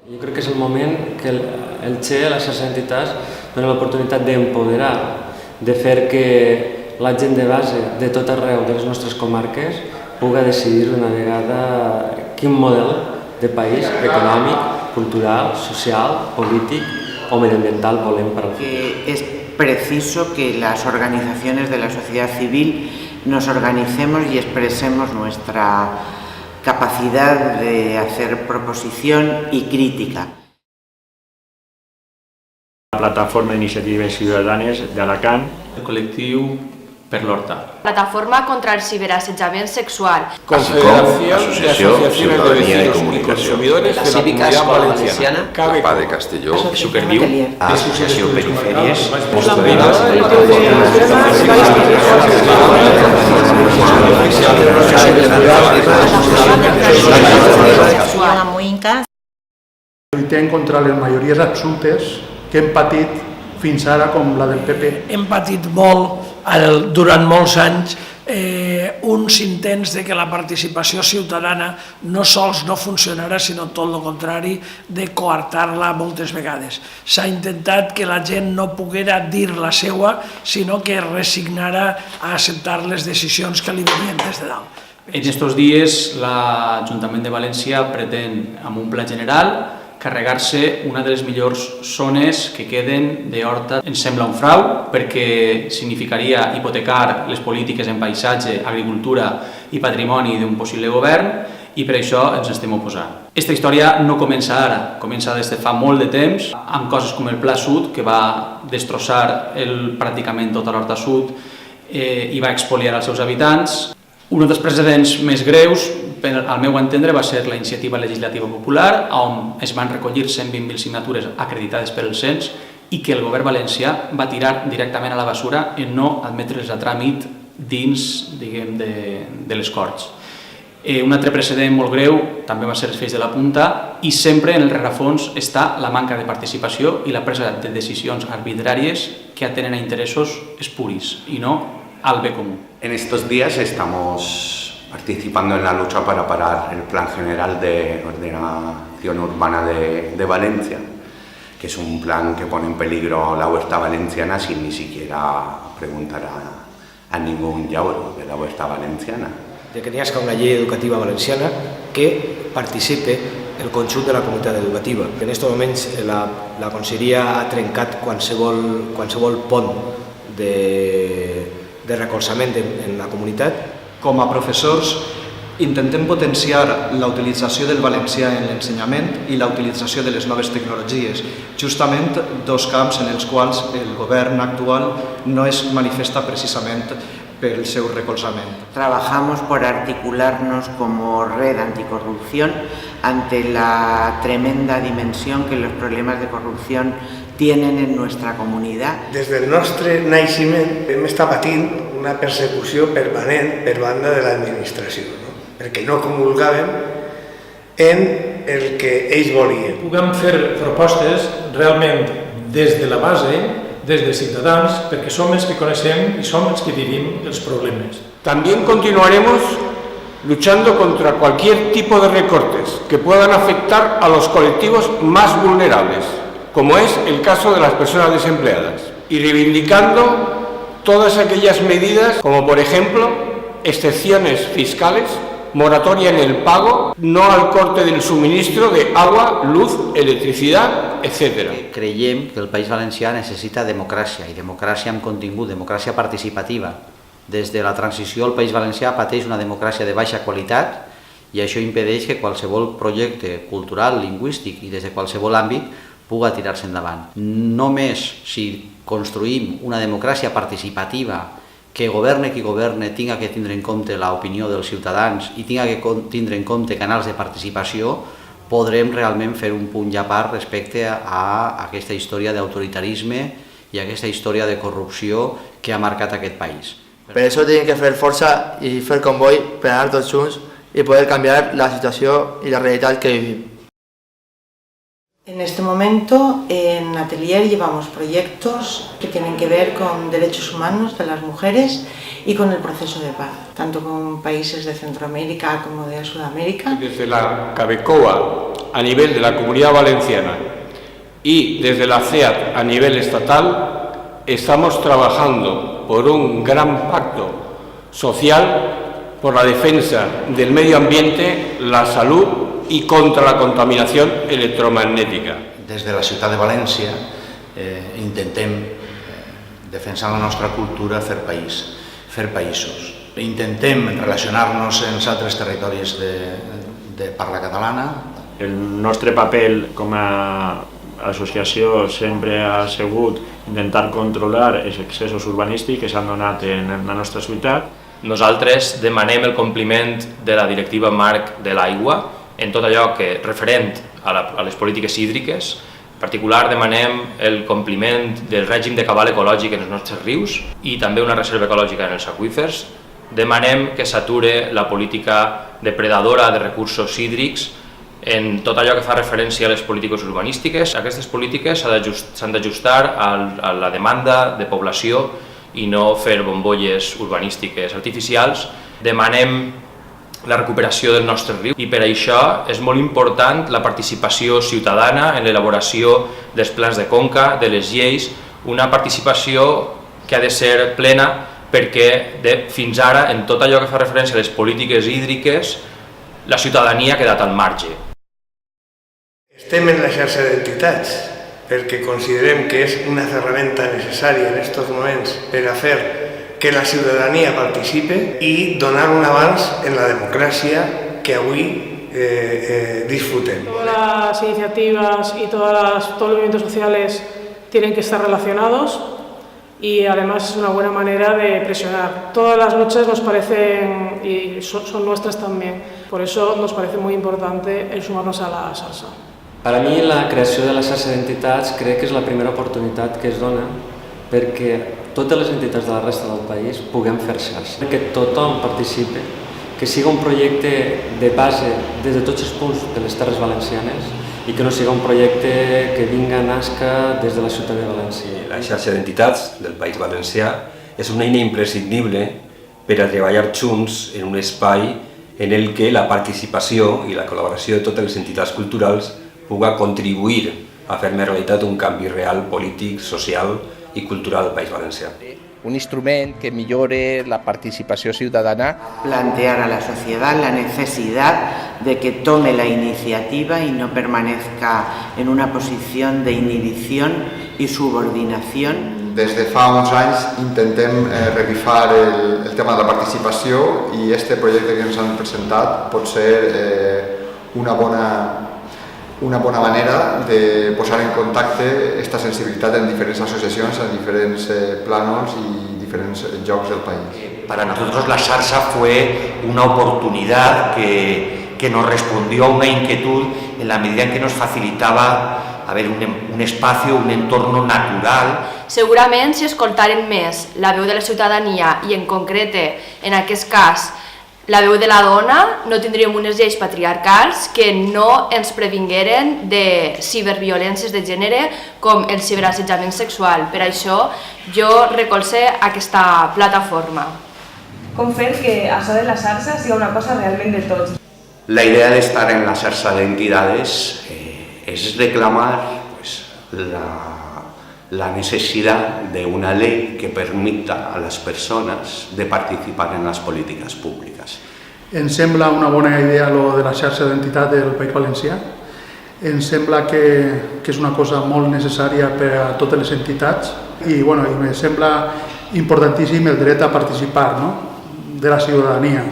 Jo crec que és el moment que el Che, les xarxes d'entitats, donen l'oportunitat d'empoderar, de fer que la gent de base de tot arreu de les nostres comarques pugui decidir d'una vegada quin model de país econòmic, cultural, social, polític o medioambiental volem per al futur. Es preciso que las organizaciones de la sociedad civil nos organicemos y expresemos nuestra capacidad de hacer proposición y crítica. La plataforma d'Iniciatives Ciutadanes d'Alacant. El col·lectiu Per l'Horta. Plataforma contra el ciberassetjament sexual. Asociación de Ciudadanía y Comunicación. La Cívica Escola Valenciana. CAPA de Castelló. Superviu. Asociació Perifèries. Lluitem contra les majories absolutes que hem patit fins ara, com la del PP. Hem patit molt durant molts anys uns intents de que la participació ciutadana no sols no funcionarà, sinó tot el contrari, de coartar-la moltes vegades. S'ha intentat que la gent no poguera dir la seua, sinó que es resignara a acceptar les decisions que li venien des de dalt. En estos dies l'Ajuntament de València pretén, amb un pla general, carregar-se una de les millors zones que queden d'Horta. Ens sembla un frau perquè significaria hipotecar les polítiques en paisatge, agricultura i patrimoni d'un possible govern i per això ens estem oposant. Aquesta història no comença ara, comença des de fa molt de temps amb coses com el Pla Sud, que va destrossar pràcticament tota l'Horta Sud i va expoliar els seus habitants. Un dels precedents més greus, al meu entendre, va ser la Iniciativa Legislativa Popular, on es van recollir 120.000 signatures acreditades per el cens i que el govern valencià va tirar directament a la basura en no admetre's a tràmit dins, diguem, de les Corts. Un altre precedent molt greu també va ser els Fets de la Punta i sempre en el rerefons està la manca de participació i la presa de decisions arbitràries que atenen a interessos espuris i no al bé comú. En estos días estamos participando en la lucha para parar el Plan General de Ordenación Urbana de Valencia, que es un plan que pone en peligro la huerta valenciana sin ni siquiera preguntar a ningún llauro de la huerta valenciana. De que n'hi hagi una llei educativa valenciana que participe el conjunt de la comunitat educativa. En aquests moments la Conselleria ha trencat qualsevol pont de recolzament en la comunitat. Com a professors, intentem potenciar la utilització del valencià en l'ensenyament i la utilització de les noves tecnologies, justament dos camps en els quals el govern actual no es manifesta precisament pel seu recolzament. Trabajamos por articularnos como red anticorrupción ante la tremenda dimensión que los problemas de corrupción tienen en nuestra comunidad. Des del nostre naixement hem estat patint una persecució permanent per banda de l'administració, perquè no comulgàvem en el que ells volien. Puguem fer propostes realment des de la base, des de ciutadans, perquè som els que coneixem i som els que vivim els problemes. También continuaremos luchando contra cualquier tipo de recortes que puedan afectar a los colectivos más vulnerables, como es el caso de las personas desempleadas, y reivindicando todas aquellas medidas, como por ejemplo, excepciones fiscales, moratoria en el pago, no al corte del suministro de agua, luz, electricidad, etc. Creiem que el País Valencià necessita democràcia, i democràcia amb contingut, democràcia participativa. Des de la transició el País Valencià pateix una democràcia de baixa qualitat i això impedeix que qualsevol projecte cultural, lingüístic i des de qualsevol àmbit puga tirar-se endavant. Només si construïm una democràcia participativa que governe qui governe tinga que tindre en compte l'opinió dels ciutadans i tinga que tindre en compte canals de participació, podrem realment fer un punt ja a part respecte a aquesta història d'autoritarisme i aquesta història de corrupció que ha marcat aquest país. Per això tenim que fer força i fer comboi per anar tots junts y poder cambiar la situación y la realidad que vivimos. En este momento en Atelier llevamos proyectos que tienen que ver con derechos humanos de las mujeres y con el proceso de paz, tanto con países de Centroamérica como de Sudamérica. Desde la Cabecoa a nivel de la Comunidad Valenciana y desde la CEAT a nivel estatal, estamos trabajando por un gran pacto social por la defensa del medio ambiente, la salud y contra la contaminación electromagnética. Des de la ciutat de València intentem defensar la nostra cultura, fer països. Intentem relacionar-nos amb els altres territoris de parla catalana. El nostre paper com a associació sempre ha sigut intentar controlar els excessos urbanístics que s'han donat en la nostra ciutat. Nosaltres demanem el compliment de la directiva marc de l'aigua en tot allò que referent a les polítiques hídriques. En particular demanem el compliment del règim de cabal ecològic en els nostres rius i també una reserva ecològica en els aqüífers. Demanem que s'ature la política depredadora de recursos hídrics en tot allò que fa referència a les polítiques urbanístiques. Aquestes polítiques s'han d'ajustar a la demanda de població i no fer bombolles urbanístiques artificials. Demanem la recuperació del nostre riu i per això és molt important la participació ciutadana en l'elaboració dels plans de conca, de les lleis, una participació que ha de ser plena perquè fins ara en tot allò que fa referència a les polítiques hídriques la ciutadania ha quedat al marge. Estem en la xarxa d'entitats perquè considerem que és una ferramenta necessària en aquests moments per a fer que la ciutadania participe i donar un avanç en la democràcia que avui disfrutem. Todas las iniciativas y todos los movimientos sociales tienen que estar relacionados y además es una buena manera de presionar. Todas las luchas nos parecen, y son nuestras también, por eso nos parece muy importante el sumarnos a la xarxa. Per a mi la creació de la xarxa d'entitats crec que és la primera oportunitat que es dona perquè totes les entitats de la resta del país puguem fer xarxa, que tothom participi, que siga un projecte de base des de tots els punts de les Terres Valencianes i que no siga un projecte que vinga a nasca des de la ciutat de València. La xarxa d'entitats del País Valencià és una eina imprescindible per a treballar junts en un espai en el que la participació i la col·laboració de totes les entitats culturals puga contribuir a fer més realitat un canvi real, polític, social i cultural del País Valencià. Un instrument que millore la participació ciudadana. Plantear a la sociedad la necesidad de que tome la iniciativa y no permanezca en una posición de inhibición y subordinación. Des de fa uns anys intentem revifar el tema de la participació i este projecte que ens han presentat pot ser una bona manera de posar en contacte esta sensibilitat en diferents associacions, en diferents planos y diferents llocs del país. Para nosotros la xarxa fue una oportunidad que nos respondió a una inquietud en la medida en que nos facilitaba un espacio, un entorno natural. Segurament si escoltaren més la veu de la ciutadania i en concret, en aquest cas, la veu de la dona, no tindríem unes lleis patriarcals que no ens previngueren de ciberviolències de gènere com el ciberassetjament sexual. Per això jo recolze aquesta plataforma. Com fer que això de la xarxa sigui una cosa realment de tots? La idea de estar en la xarxa d'entidades es reclamar la necesidad de una ley que permita a las personas de participar en las políticas públicas. Em sembla una bona idea lo de la xarxa d'entitat del País Valencià. Em sembla que és una cosa molt necessària per a totes les entitats i em sembla importantíssim el dret a participar, de la ciutadania,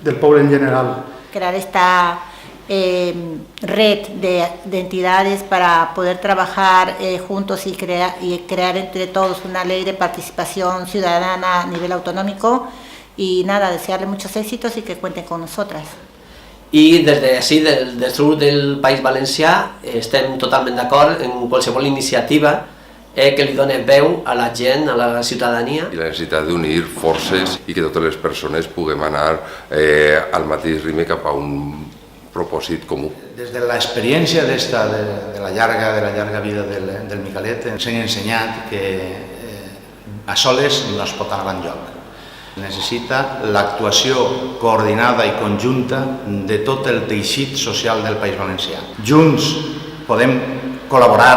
del poble en general. Crear esta red de entidades para poder trabajar juntos y crear entre todos una ley de participación ciudadana a nivel autonómico y nada, desearle muchos éxitos y que cuenten con nosotras. I des d'ací, del sud del País Valencià, estem totalment d'acord en qualsevol iniciativa que li doni veu a la gent, a la ciutadania. I la necessitat d'unir forces i que totes les persones puguem anar al mateix ritme cap a un propòsit comú. Des de l'experiència de la llarga vida del Miquelet ens han ensenyat que a soles no es pot anar enlloc. Necessita l'actuació coordinada i conjunta de tot el teixit social del País Valencià. Junts podem col·laborar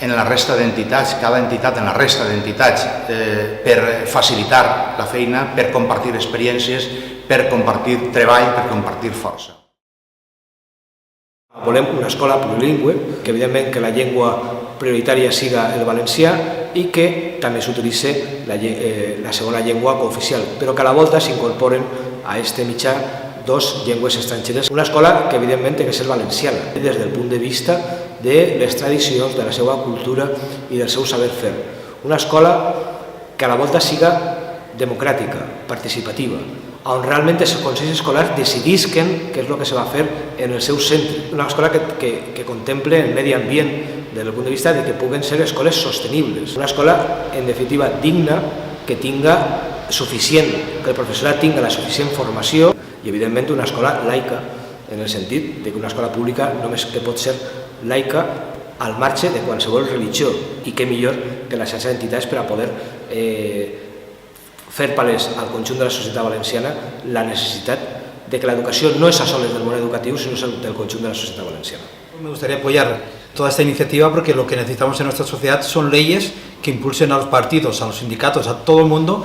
en la resta d'entitats, cada entitat en la resta d'entitats, per facilitar la feina, per compartir experiències, per compartir treball, per compartir força. Volem una escola plurilingüe, que evidentment que la llengua prioritària siga el valencià i que també s'utilitzi la segona llengua cooficial, però que a la volta s'incorporen a aquest mitjà dos llengües estrangeres. Una escola que evidentment té que ser valenciana, des del punt de vista de les tradicions, de la seva cultura i del seu saber fer. Una escola que a la volta siga democràtica, participativa, on realment els consells escolars decidisquen què és el que se va fer en el seu centre. Una escola que contemple el medi ambient des del punt de vista de que puguen ser escoles sostenibles. Una escola, en definitiva, digna, que tinga suficient, que el professorat tinga la suficient formació i, evidentment, una escola laica, en el sentit que una escola pública només que pot ser laica al marge de qualsevol religió, i què millor que la xarxa d'entitats per a poder fer palès al conjunt de la societat valenciana la necessitat de que l'educació no és a soles del món educatiu, sinó del conjunt de la societat valenciana. Me gustaría apoyar toda esta iniciativa porque lo que necesitamos en nuestra sociedad son leyes que impulsen a los partidos, a los sindicatos, a todo el mundo,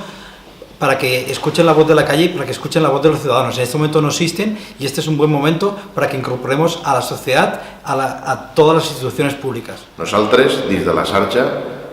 para que escuchen la voz de la calle y para que escuchen la voz de los ciudadanos. En este momento no existen y este es un buen momento para que incorporemos a la sociedad, a todas las instituciones públicas. Nosaltres, dins de la xarxa,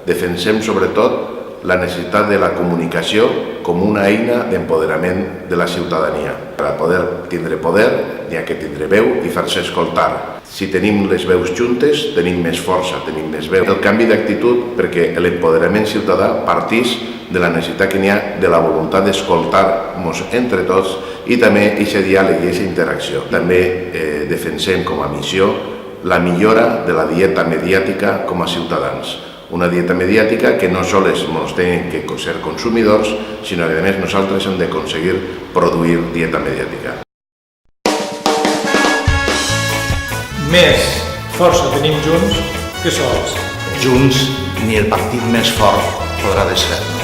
defensem sobretot la necessitat de la comunicació com una eina d'empoderament de la ciutadania. Per a poder tindre poder, n'hi ha que tindre veu i fer-se escoltar. Si tenim les veus juntes, tenim més força, tenim més veu. El canvi d'actitud, perquè l'empoderament ciutadà partís de la necessitat que n'hi ha de la voluntat d'escoltar-nos entre tots i també aquest diàleg i aquesta interacció. També defensem com a missió la millora de la dieta mediàtica com a ciutadans. Una dieta mediàtica que no sols ens tenen que ser consumidors, sinó que a més nosaltres hem d'aconseguir produir dieta mediàtica. Més força tenim junts que sols. Junts ni el partit més fort podrà desfer-nos.